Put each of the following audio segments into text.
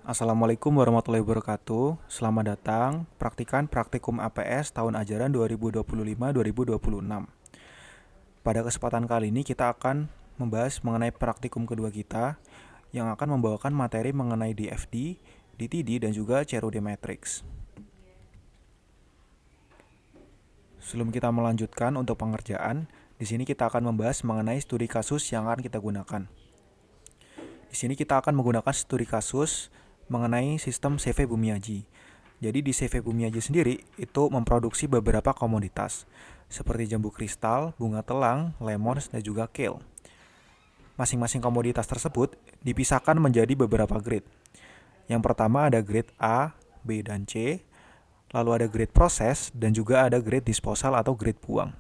Assalamualaikum warahmatullahi wabarakatuh. Selamat datang praktikan praktikum APS tahun ajaran 2025-2026. Pada kesempatan kali ini kita akan membahas mengenai praktikum kedua kita yang akan membawakan materi mengenai DFD, DTD, dan juga CRUD Matrix. Sebelum kita melanjutkan untuk pengerjaan, di sini kita akan membahas mengenai studi kasus yang akan kita gunakan. Di sini kita akan menggunakan studi kasus mengenai sistem CV Bumiaji. Jadi di CV Bumiaji sendiri itu memproduksi beberapa komoditas seperti jambu kristal, bunga telang, lemons, dan juga kale. Masing-masing komoditas tersebut dipisahkan menjadi beberapa grade. Yang pertama ada grade A, B, dan C, lalu ada grade proses, dan juga ada grade disposal atau grade buang.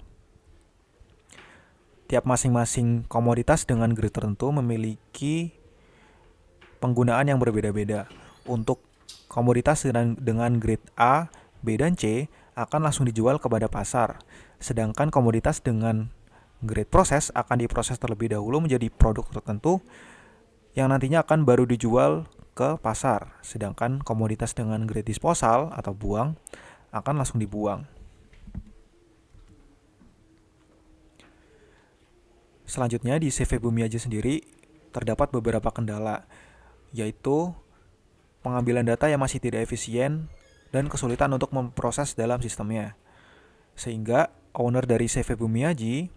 Tiap masing-masing komoditas dengan grade tertentu memiliki penggunaan yang berbeda-beda. Untuk komoditas dengan grade A, B, dan C akan langsung dijual kepada pasar. Sedangkan komoditas dengan grade proses akan diproses terlebih dahulu menjadi produk tertentu yang nantinya akan baru dijual ke pasar. Sedangkan komoditas dengan grade disposal atau buang akan langsung dibuang. Selanjutnya di CV Bumiaji sendiri terdapat beberapa kendala, yaitu pengambilan data yang masih tidak efisien dan kesulitan untuk memproses dalam sistemnya. Sehingga owner dari CV Bumiaji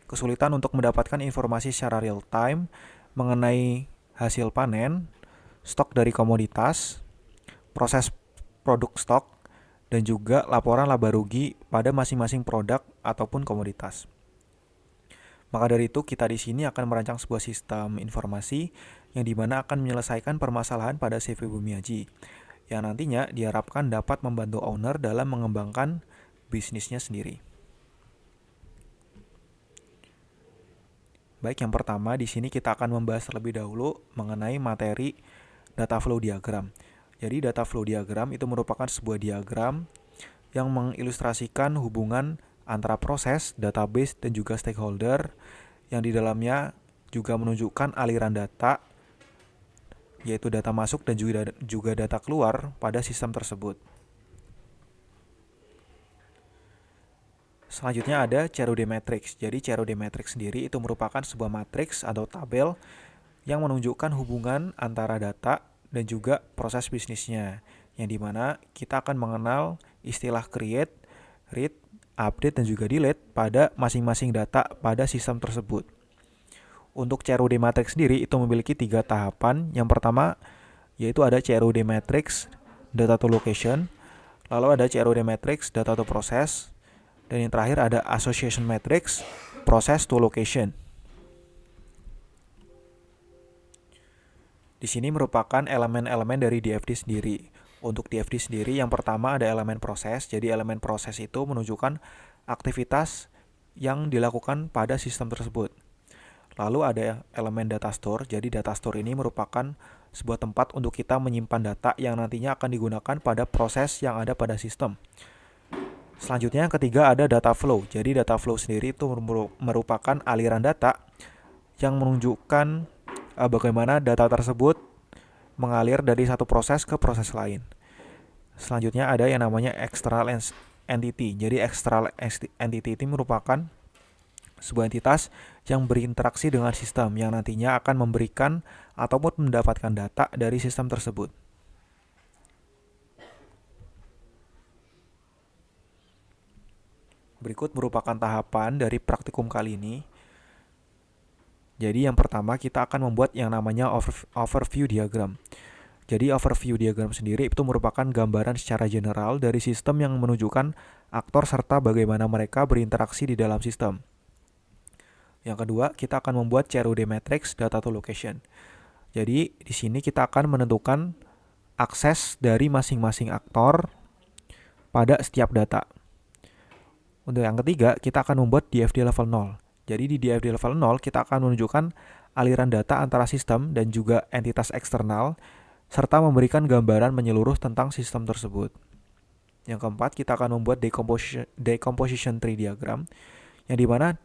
kesulitan untuk mendapatkan informasi secara real time mengenai hasil panen, stok dari komoditas, proses produk stok, dan juga laporan laba rugi pada masing-masing produk ataupun komoditas. Maka dari itu kita di sini akan merancang sebuah sistem informasi yang dimana akan menyelesaikan permasalahan pada CV Bumiaji, yang nantinya diharapkan dapat membantu owner dalam mengembangkan bisnisnya sendiri. Baik, yang pertama di sini kita akan membahas terlebih dahulu mengenai materi data flow diagram. Jadi data flow diagram itu merupakan sebuah diagram yang mengilustrasikan hubungan antara proses, database, dan juga stakeholder yang di dalamnya juga menunjukkan aliran data, yaitu data masuk dan juga data keluar pada sistem tersebut. Selanjutnya ada CRUD Matrix. Jadi CRUD Matrix sendiri itu merupakan sebuah matriks atau tabel yang menunjukkan hubungan antara data dan juga proses bisnisnya, yang dimana kita akan mengenal istilah create, read, update, dan juga delete pada masing-masing data pada sistem tersebut. Untuk CRUD Matrix sendiri itu memiliki 3 tahapan. Yang pertama yaitu ada CRUD Matrix Data to Location, lalu ada CRUD Matrix Data to Process, dan yang terakhir ada Association Matrix Process to Location. Di sini merupakan elemen-elemen dari DFD sendiri. Untuk DFD sendiri yang pertama ada elemen proses. Jadi elemen proses itu menunjukkan aktivitas yang dilakukan pada sistem tersebut. Lalu ada elemen data store. Jadi data store ini merupakan sebuah tempat untuk kita menyimpan data yang nantinya akan digunakan pada proses yang ada pada sistem. Selanjutnya yang ketiga ada data flow. Jadi data flow sendiri itu merupakan aliran data yang menunjukkan bagaimana data tersebut mengalir dari satu proses ke proses lain. Selanjutnya ada yang namanya external entity. Jadi external entity itu merupakan sebuah entitas yang berinteraksi dengan sistem yang nantinya akan memberikan ataupun mendapatkan data dari sistem tersebut. Berikut merupakan tahapan dari praktikum kali ini. Jadi yang pertama kita akan membuat yang namanya overview diagram. Jadi overview diagram sendiri itu merupakan gambaran secara general dari sistem yang menunjukkan aktor serta bagaimana mereka berinteraksi di dalam sistem. Yang kedua, kita akan membuat CRUD Matrix Data to Location. Jadi di sini kita akan menentukan akses dari masing-masing aktor pada setiap data. Untuk yang ketiga, kita akan membuat DFD level 0. Jadi di DFD level 0 kita akan menunjukkan aliran data antara sistem dan juga entitas eksternal serta memberikan gambaran menyeluruh tentang sistem tersebut. Yang keempat, kita akan membuat decomposition tree diagram, yang dimana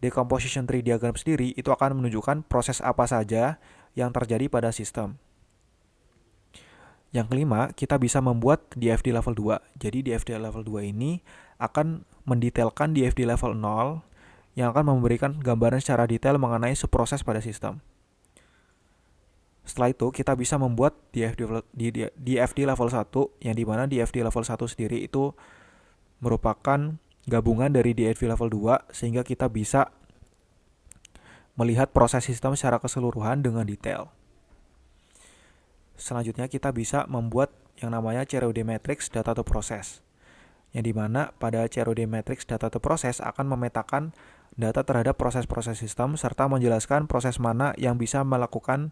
decomposition tree diagram sendiri itu akan menunjukkan proses apa saja yang terjadi pada sistem. Yang kelima, kita bisa membuat DFD level 2. Jadi DFD level 2 ini akan mendetailkan DFD level 0 yang akan memberikan gambaran secara detail mengenai subproses pada sistem. Setelah itu, kita bisa membuat DFD level 1, yang dimana DFD level 1 sendiri itu merupakan gabungan dari DFD level 2, sehingga kita bisa melihat proses sistem secara keseluruhan dengan detail. Selanjutnya kita bisa membuat yang namanya CROD matrix data to process, yang dimana pada CROD matrix data to process akan memetakan data terhadap proses-proses sistem serta menjelaskan proses mana yang bisa melakukan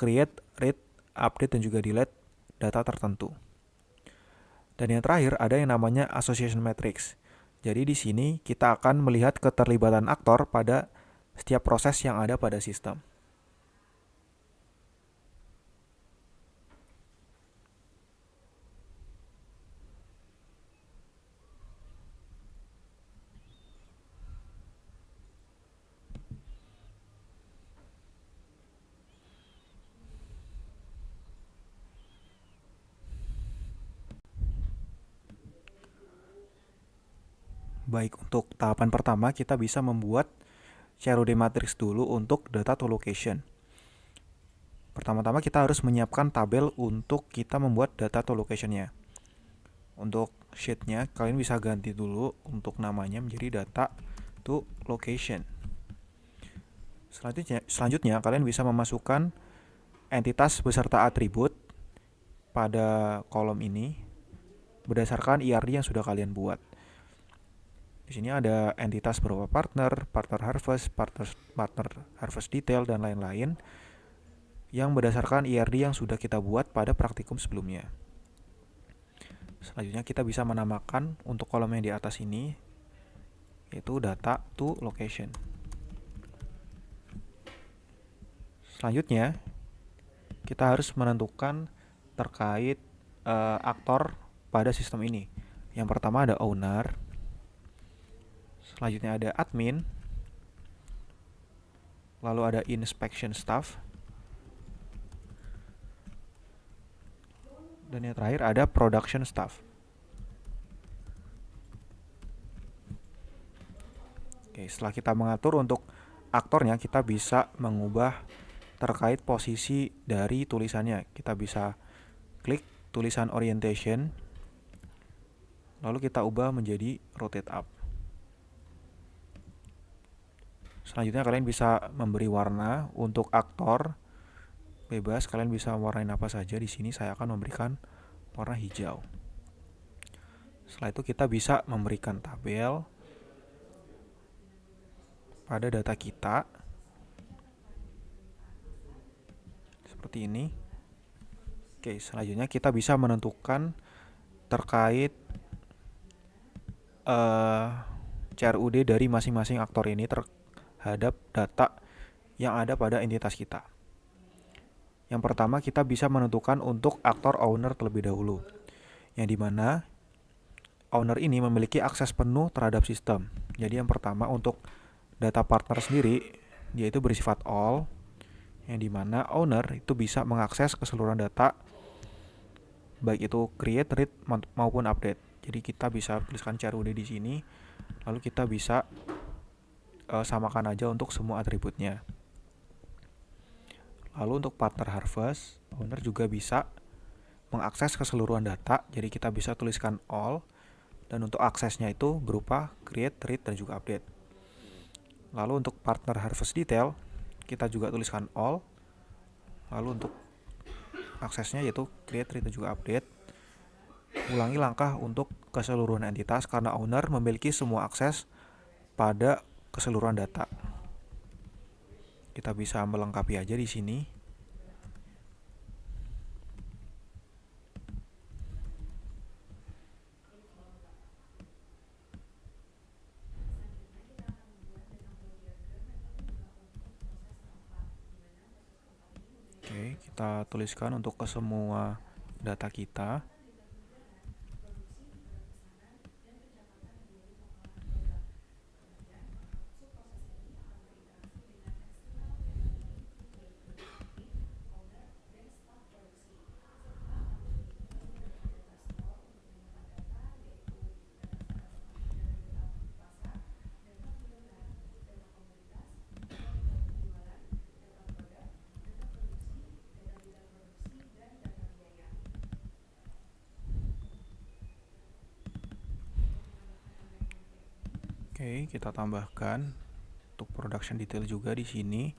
create, read, update, dan juga delete data tertentu. Dan yang terakhir ada yang namanya association matrix. Jadi di sini kita akan melihat keterlibatan aktor pada setiap proses yang ada pada sistem. Baik, untuk tahapan pertama kita bisa membuat CROD matrix dulu untuk data to location. Pertama-tama kita harus menyiapkan tabel untuk kita membuat data to location-nya. Untuk sheet-nya kalian bisa ganti dulu untuk namanya menjadi data to location. Selanjutnya kalian bisa memasukkan entitas beserta atribut pada kolom ini berdasarkan IRD yang sudah kalian buat. Di sini ada entitas berupa partner, partner harvest detail, dan lain-lain yang berdasarkan IRD yang sudah kita buat pada praktikum sebelumnya. Selanjutnya kita bisa menamakan untuk kolom yang di atas ini yaitu data to location. Selanjutnya kita harus menentukan terkait aktor pada sistem ini. Yang pertama ada owner, selanjutnya ada admin, lalu ada inspection staff, dan yang terakhir ada production staff. Oke, setelah kita mengatur untuk aktornya, kita bisa mengubah terkait posisi dari tulisannya. Kita bisa klik tulisan orientation, lalu kita ubah menjadi rotate up. Selanjutnya kalian bisa memberi warna untuk aktor bebas, kalian bisa warnain apa saja. Di sini saya akan memberikan warna hijau. Setelah itu kita bisa memberikan tabel pada data kita seperti ini. Oke, selanjutnya kita bisa menentukan terkait CRUD dari masing-masing aktor ini terhadap data yang ada pada entitas kita. Yang pertama kita bisa menentukan untuk aktor owner terlebih dahulu, yang dimana owner ini memiliki akses penuh terhadap sistem. Jadi yang pertama untuk data partner sendiri, yaitu bersifat all, yang dimana owner itu bisa mengakses keseluruhan data, baik itu create, read, maupun update. Jadi kita bisa tuliskan CRUD di sini, lalu kita bisa samakan aja untuk semua atributnya. Lalu untuk partner harvest, owner juga bisa mengakses keseluruhan data, jadi kita bisa tuliskan all, dan untuk aksesnya itu berupa create, read, dan juga update. Lalu untuk partner harvest detail, kita juga tuliskan all, lalu untuk aksesnya yaitu create, read, dan juga update. Ulangi langkah untuk keseluruhan entitas karena owner memiliki semua akses pada keseluruhan data. Kita bisa melengkapi aja di sini. Oke, kita tuliskan untuk ke semua data kita. Oke, kita tambahkan untuk production detail juga di sini.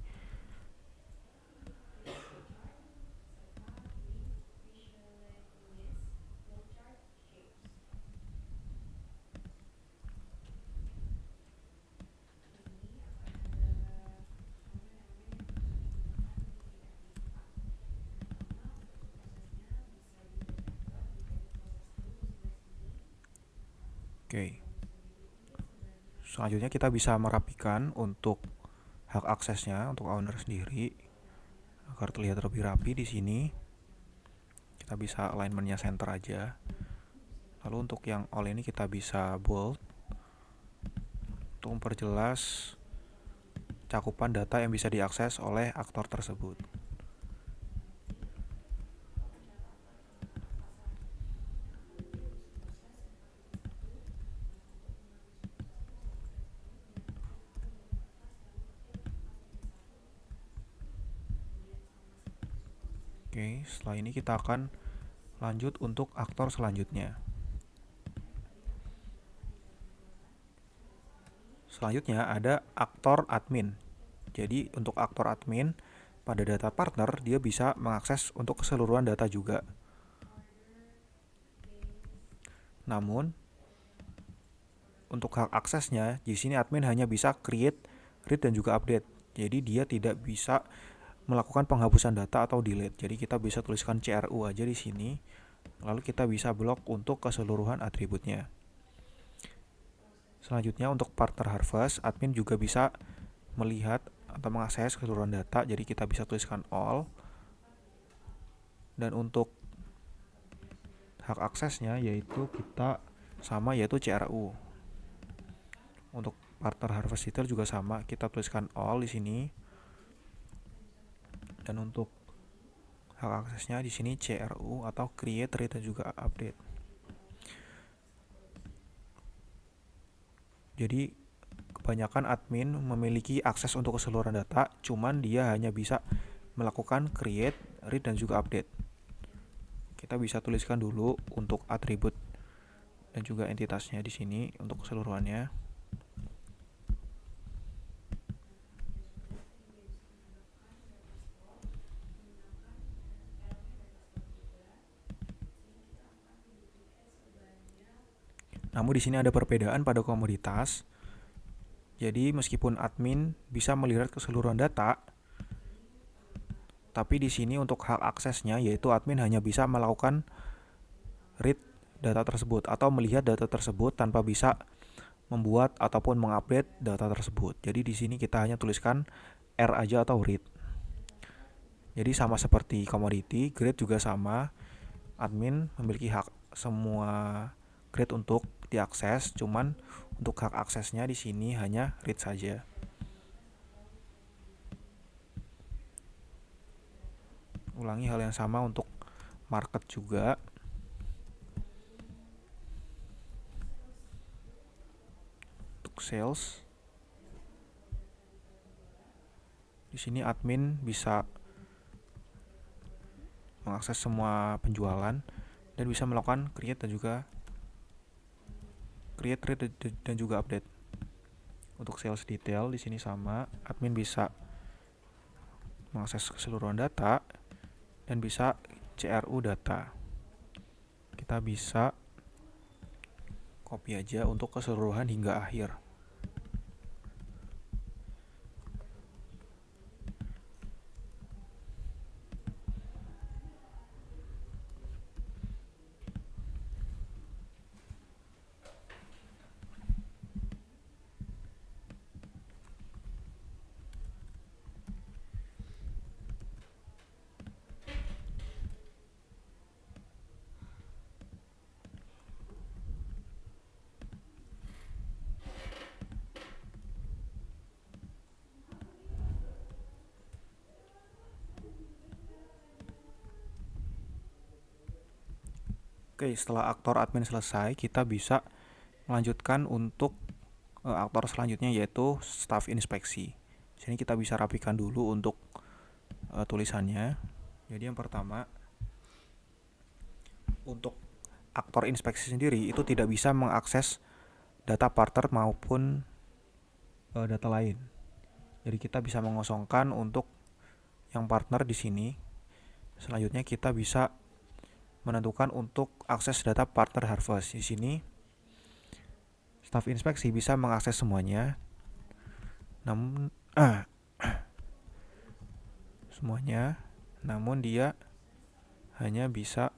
Oke. Selanjutnya kita bisa merapikan untuk hak aksesnya untuk owner sendiri agar terlihat lebih rapi di sini. Kita bisa alignmentnya center aja. Lalu untuk yang all ini kita bisa bold untuk memperjelas cakupan data yang bisa diakses oleh aktor tersebut. Oke, setelah ini kita akan lanjut untuk aktor selanjutnya. Selanjutnya ada aktor admin. Jadi untuk aktor admin pada data partner dia bisa mengakses untuk keseluruhan data juga. Namun untuk hak aksesnya di sini admin hanya bisa create, read dan juga update. Jadi dia tidak bisa melakukan penghapusan data atau delete. Jadi kita bisa tuliskan CRU aja di sini. Lalu kita bisa blok untuk keseluruhan atributnya. Selanjutnya untuk partner harvest, admin juga bisa melihat atau mengakses keseluruhan data. Jadi kita bisa tuliskan all. Dan untuk hak aksesnya yaitu kita sama yaitu CRU. Untuk partner harvest detail juga sama, kita tuliskan all di sini. Dan untuk hak aksesnya di sini CRU atau create, read dan juga update. Jadi kebanyakan admin memiliki akses untuk keseluruhan data, cuman dia hanya bisa melakukan create, read dan juga update. Kita bisa tuliskan dulu untuk atribut dan juga entitasnya di sini untuk keseluruhannya. Namun di sini ada perbedaan pada komoditas. Jadi meskipun admin bisa melihat keseluruhan data, tapi di sini untuk hak aksesnya yaitu admin hanya bisa melakukan read data tersebut atau melihat data tersebut tanpa bisa membuat ataupun mengupdate data tersebut. Jadi di sini kita hanya tuliskan R aja atau read. Jadi sama seperti commodity, grade juga sama. Admin memiliki hak semua grade untuk diakses, cuman untuk hak aksesnya di sini hanya read saja. Ulangi hal yang sama untuk market juga. Untuk sales, di sini admin bisa mengakses semua penjualan dan bisa melakukan create dan juga create, read dan juga update. Untuk sales detail di sini sama, admin bisa mengakses keseluruhan data dan bisa CRU data. Kita bisa copy aja untuk keseluruhan hingga akhir. Oke, setelah aktor admin selesai, kita bisa melanjutkan untuk aktor selanjutnya yaitu staff inspeksi. Di sini kita bisa rapikan dulu untuk tulisannya. Jadi yang pertama, untuk aktor inspeksi sendiri itu tidak bisa mengakses data partner maupun data lain. Jadi kita bisa mengosongkan untuk yang partner di sini. Selanjutnya kita bisa menentukan untuk akses data partner harvest. Di sini staf inspeksi bisa mengakses semuanya. Namun namun dia hanya bisa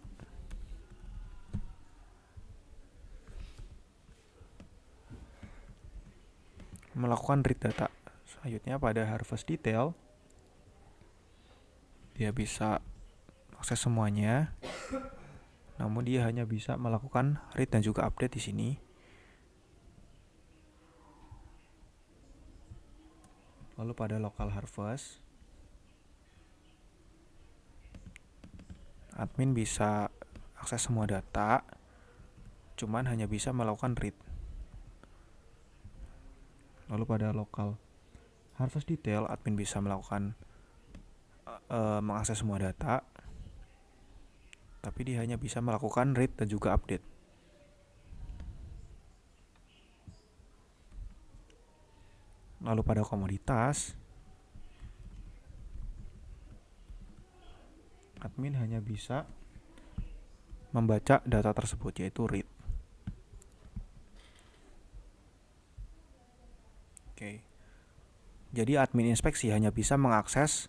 melakukan read data. Selanjutnya pada harvest detail dia bisa akses semuanya, namun dia hanya bisa melakukan read dan juga update di sini. Lalu pada local harvest, admin bisa akses semua data, cuman hanya bisa melakukan read. Lalu pada local harvest detail, admin bisa melakukan mengakses semua data, tapi dia hanya bisa melakukan read dan juga update. Lalu pada komoditas, admin hanya bisa membaca data tersebut, yaitu read. Oke. Jadi admin inspeksi hanya bisa mengakses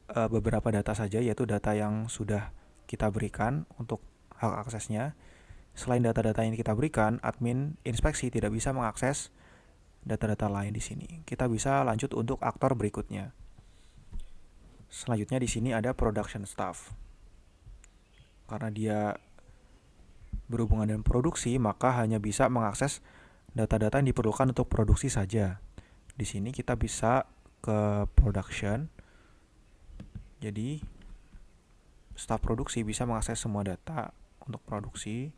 beberapa data saja, yaitu data yang sudah kita berikan untuk hak aksesnya. Selain data-data yang kita berikan, admin inspeksi tidak bisa mengakses data-data lain di sini. Kita bisa lanjut untuk aktor berikutnya. Selanjutnya di sini ada production staff. Karena dia berhubungan dengan produksi, maka hanya bisa mengakses data-data yang diperlukan untuk produksi saja. Di sini kita bisa ke production. Jadi staf produksi bisa mengakses semua data untuk produksi,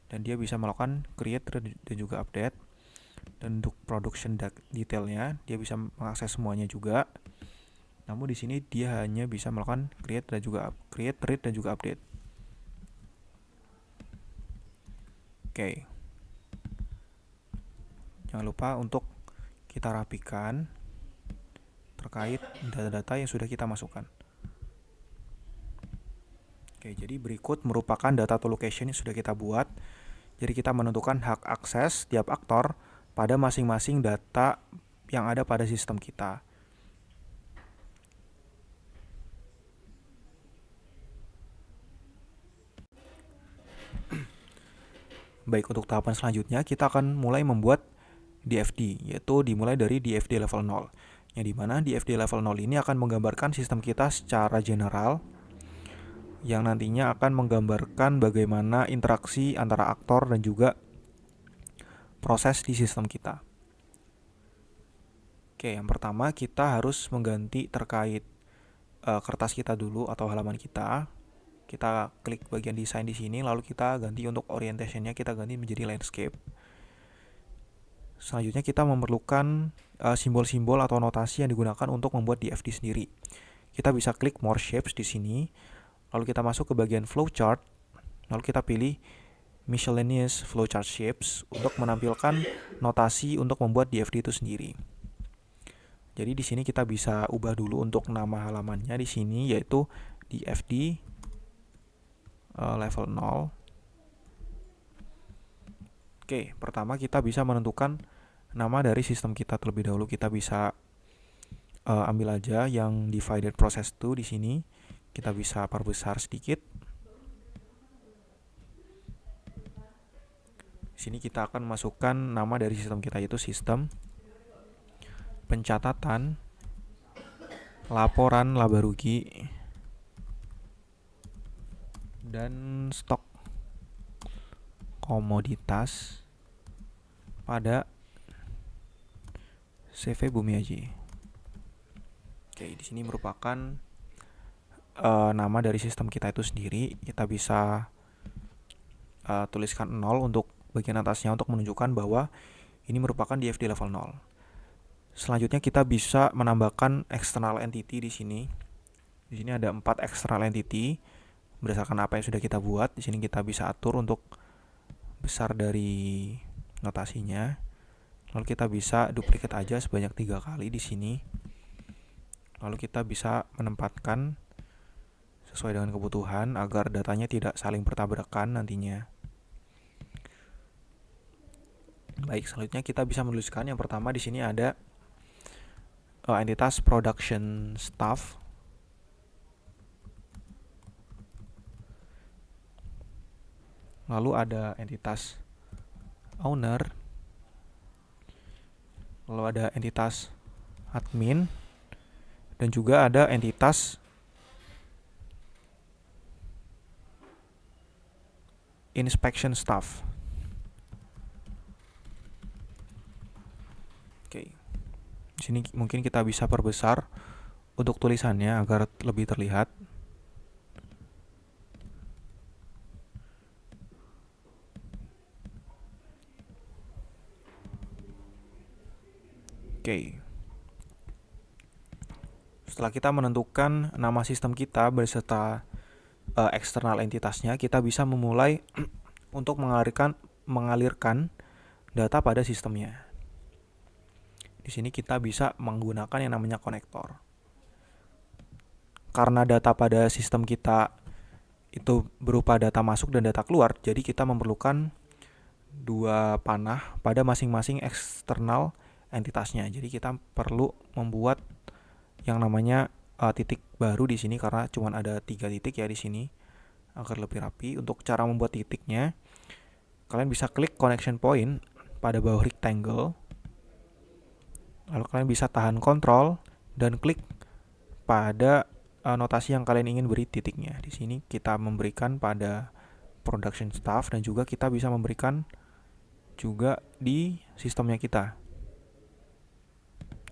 dan dia bisa melakukan create dan juga update. Dan untuk production detailnya dia bisa mengakses semuanya juga. Namun di sini dia hanya bisa melakukan create, read dan juga update. Oke. Jangan lupa untuk kita rapikan terkait data-data yang sudah kita masukkan. Oke, jadi berikut merupakan data to location yang sudah kita buat. Jadi kita menentukan hak akses tiap aktor pada masing-masing data yang ada pada sistem kita. Baik, untuk tahapan selanjutnya kita akan mulai membuat DFD, yaitu dimulai dari DFD level 0. Yang dimana DFD level 0 ini akan menggambarkan sistem kita secara general, yang nantinya akan menggambarkan bagaimana interaksi antara aktor dan juga proses di sistem kita. Oke, yang pertama kita harus mengganti terkait kertas kita dulu atau halaman kita. Kita klik bagian desain di sini, lalu kita ganti untuk orientationnya, kita ganti menjadi landscape. Selanjutnya kita memerlukan simbol-simbol atau notasi yang digunakan untuk membuat DFD sendiri. Kita bisa klik more shapes di sini, lalu kita masuk ke bagian flowchart, lalu kita pilih miscellaneous flowchart shapes untuk menampilkan notasi untuk membuat DFD itu sendiri. Jadi di sini kita bisa ubah dulu untuk nama halamannya di sini, yaitu DFD level 0. Oke, pertama kita bisa menentukan nama dari sistem kita terlebih dahulu. Kita bisa ambil aja yang divided process to di sini. Kita bisa perbesar sedikit. Di sini kita akan masukkan nama dari sistem kita, yaitu sistem pencatatan laporan laba rugi dan stok komoditas pada CV Bumiaji. Oke, di sini merupakan nama dari sistem kita itu sendiri. Kita bisa tuliskan 0 untuk bagian atasnya untuk menunjukkan bahwa ini merupakan DFD level 0. Selanjutnya kita bisa menambahkan external entity di sini. Di sini ada 4 external entity berdasarkan apa yang sudah kita buat. Di sini kita bisa atur untuk besar dari notasinya. Lalu kita bisa duplikat aja sebanyak 3 kali di sini. Lalu kita bisa menempatkan sesuai dengan kebutuhan agar datanya tidak saling bertabrakan nantinya. Baik, selanjutnya kita bisa menuliskan yang pertama di sini ada entitas production staff. Lalu ada entitas owner. Lalu ada entitas admin. Dan juga ada entitas inspection staff. Oke. Di sini mungkin kita bisa perbesar untuk tulisannya agar lebih terlihat. Oke. Setelah kita menentukan nama sistem kita beserta eksternal entitasnya, kita bisa memulai untuk mengalirkan data pada sistemnya. Di sini kita bisa menggunakan yang namanya konektor. Karena data pada sistem kita itu berupa data masuk dan data keluar, jadi kita memerlukan 2 panah pada masing-masing eksternal entitasnya. Jadi kita perlu membuat yang namanya titik baru di sini karena cuma ada 3 titik ya di sini agar lebih rapi. Untuk cara membuat titiknya, kalian bisa klik connection point pada bawah rectangle. Lalu kalian bisa tahan kontrol dan klik pada notasi yang kalian ingin beri titiknya. Di sini kita memberikan pada production staff dan juga kita bisa memberikan juga di sistemnya kita.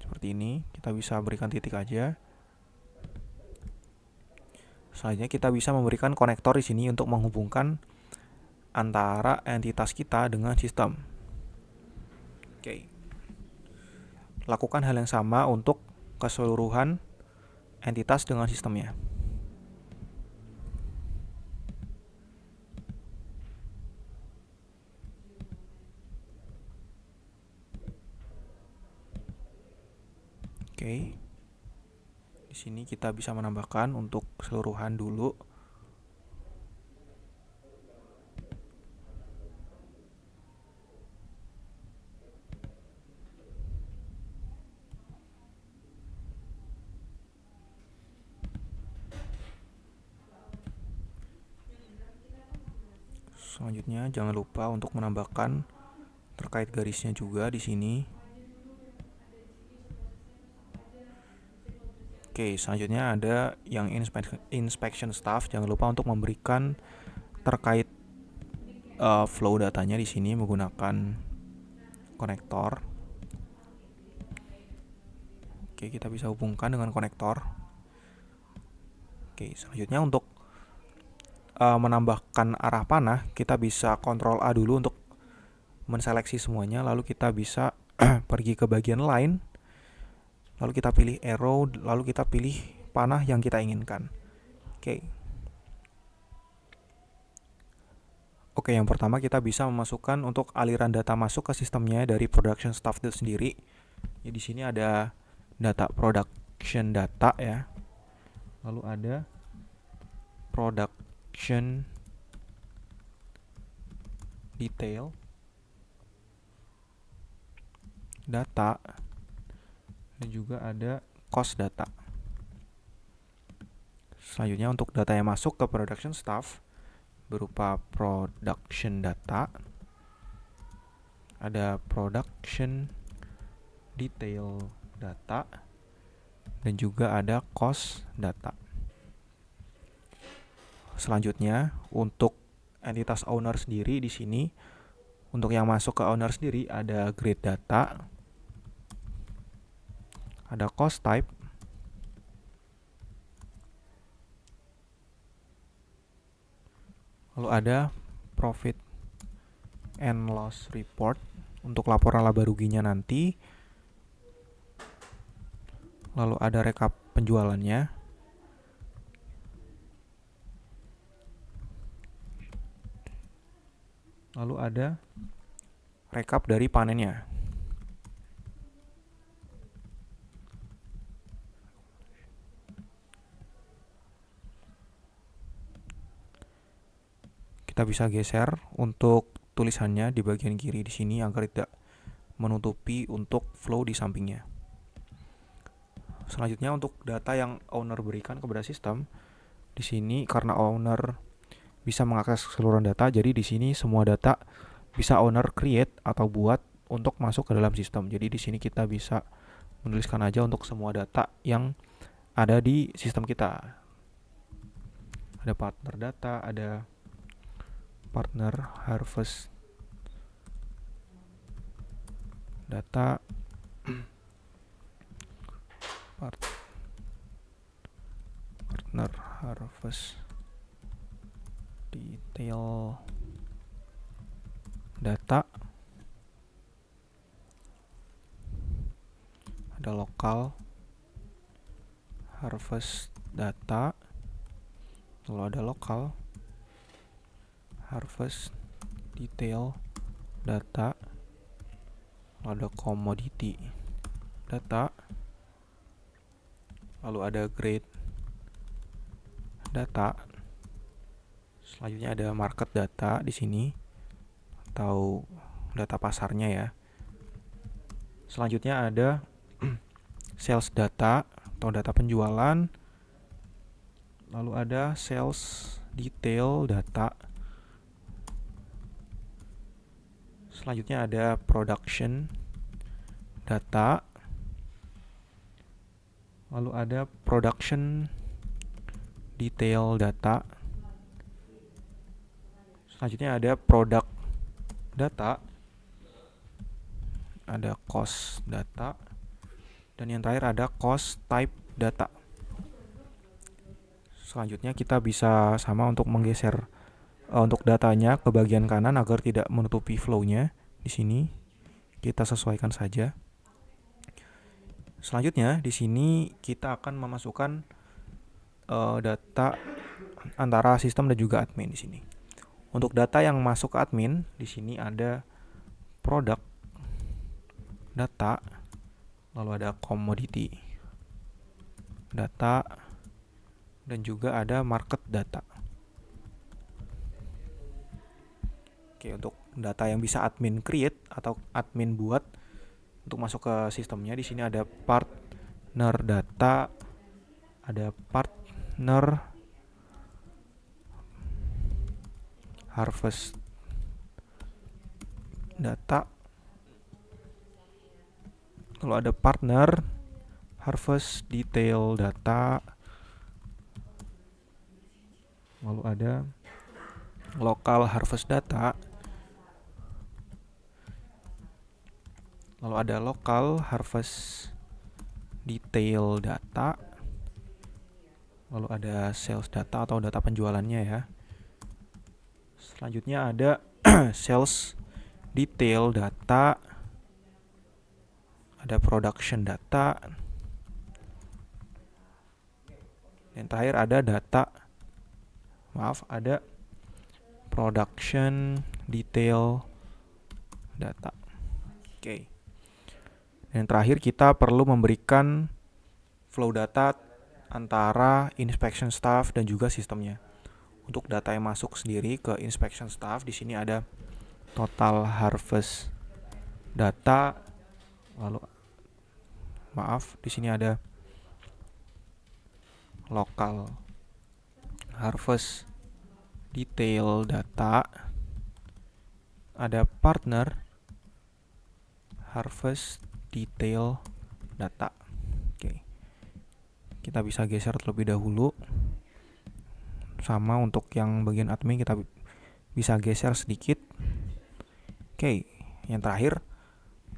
Seperti ini, kita bisa berikan titik aja. Selanjutnya kita bisa memberikan konektor di sini untuk menghubungkan antara entitas kita dengan sistem. Oke. Lakukan hal yang sama untuk keseluruhan entitas dengan sistemnya. Oke. Di sini kita bisa menambahkan untuk keseluruhan dulu. Selanjutnya jangan lupa untuk menambahkan terkait garisnya juga di sini. Oke, selanjutnya ada yang inspection staff. Jangan lupa untuk memberikan terkait flow datanya di sini menggunakan konektor. Oke, kita bisa hubungkan dengan konektor. Oke, selanjutnya untuk menambahkan arah panah, kita bisa Ctrl A dulu untuk menseleksi semuanya, lalu kita bisa pergi ke bagian line, lalu kita pilih arrow, lalu kita pilih panah yang kita inginkan. Oke, yang pertama kita bisa memasukkan untuk aliran data masuk ke sistemnya dari production staff itu sendiri. Ya, di sini ada data production data ya. Lalu ada production detail data dan juga ada cost data. Selanjutnya untuk data yang masuk ke production staff berupa production data, ada production detail data dan juga ada cost data. Selanjutnya untuk entitas owner sendiri di sini, untuk yang masuk ke owner sendiri ada grade data, ada cost type, lalu ada profit and loss report untuk laporan laba ruginya nanti, lalu ada rekap penjualannya, lalu ada rekap dari panennya. kita bisa geser untuk tulisannya di bagian kiri di sini agar tidak menutupi untuk flow di sampingnya. Selanjutnya untuk data yang owner berikan kepada sistem, di sini karena owner bisa mengakses keseluruhan data, jadi di sini semua data bisa owner create atau buat untuk masuk ke dalam sistem. Jadi di sini kita bisa menuliskan aja untuk semua data yang ada di sistem kita. Ada partner data, ada partner harvest data, partner harvest detail data, ada lokal harvest data, lalu ada lokal harvest detail data, lalu ada commodity data, lalu ada grade data. Selanjutnya ada market data di sini atau data pasarnya ya. Selanjutnya ada sales data atau data penjualan. Lalu ada sales detail data. Selanjutnya ada production data. Lalu ada production detail data. Selanjutnya ada product data. Ada cost data. Dan yang terakhir ada cost type data. Selanjutnya kita bisa sama untuk menggeser untuk datanya ke bagian kanan agar tidak menutupi flow-nya. Di sini kita sesuaikan saja. Selanjutnya di sini kita akan memasukkan data antara sistem dan juga admin di sini. Untuk data yang masuk ke admin, di sini ada product data, lalu ada commodity data, dan juga ada market data. Oke, untuk data yang bisa admin create atau admin buat untuk masuk ke sistemnya, di sini ada partner data, ada partner harvest data, lalu ada partner harvest detail data, lalu ada local harvest data, lalu ada local harvest detail data, lalu ada sales data atau data penjualannya ya. Selanjutnya ada sales detail data, ada production data, dan terakhir ada ada production detail data. Oke. Dan terakhir kita perlu memberikan flow data antara inspection staff dan juga sistemnya. Untuk data yang masuk sendiri ke inspection staff, di sini ada total harvest data, lalu di sini ada local harvest detail data, ada partner harvest detail data. Oke. Kita bisa geser terlebih dahulu. Sama untuk yang bagian admin kita bisa geser sedikit. Oke, yang terakhir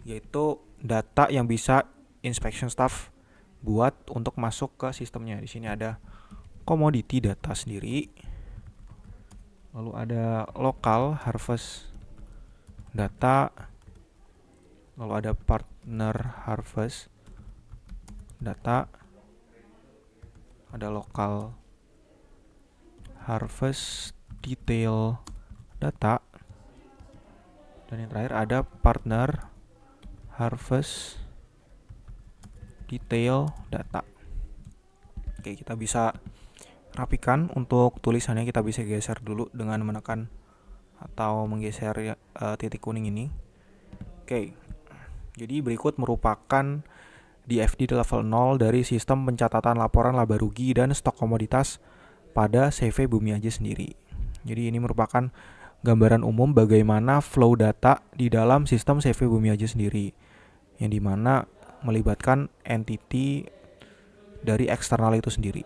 yaitu data yang bisa inspection staff buat untuk masuk ke sistemnya. Di sini ada commodity data sendiri. Lalu ada local harvest data. Lalu ada partner harvest data. Ada local harvest detail data, dan yang terakhir ada partner harvest detail data. Oke, kita bisa rapikan untuk tulisannya. Kita bisa geser dulu dengan menekan atau menggeser titik kuning ini. Oke. Jadi berikut merupakan DFD level 0 dari sistem pencatatan laporan laba rugi dan stok komoditas pada CV Bumi Aja sendiri. Jadi ini merupakan gambaran umum bagaimana flow data di dalam sistem CV Bumi Aja sendiri, yang dimana melibatkan entity dari eksternal itu sendiri.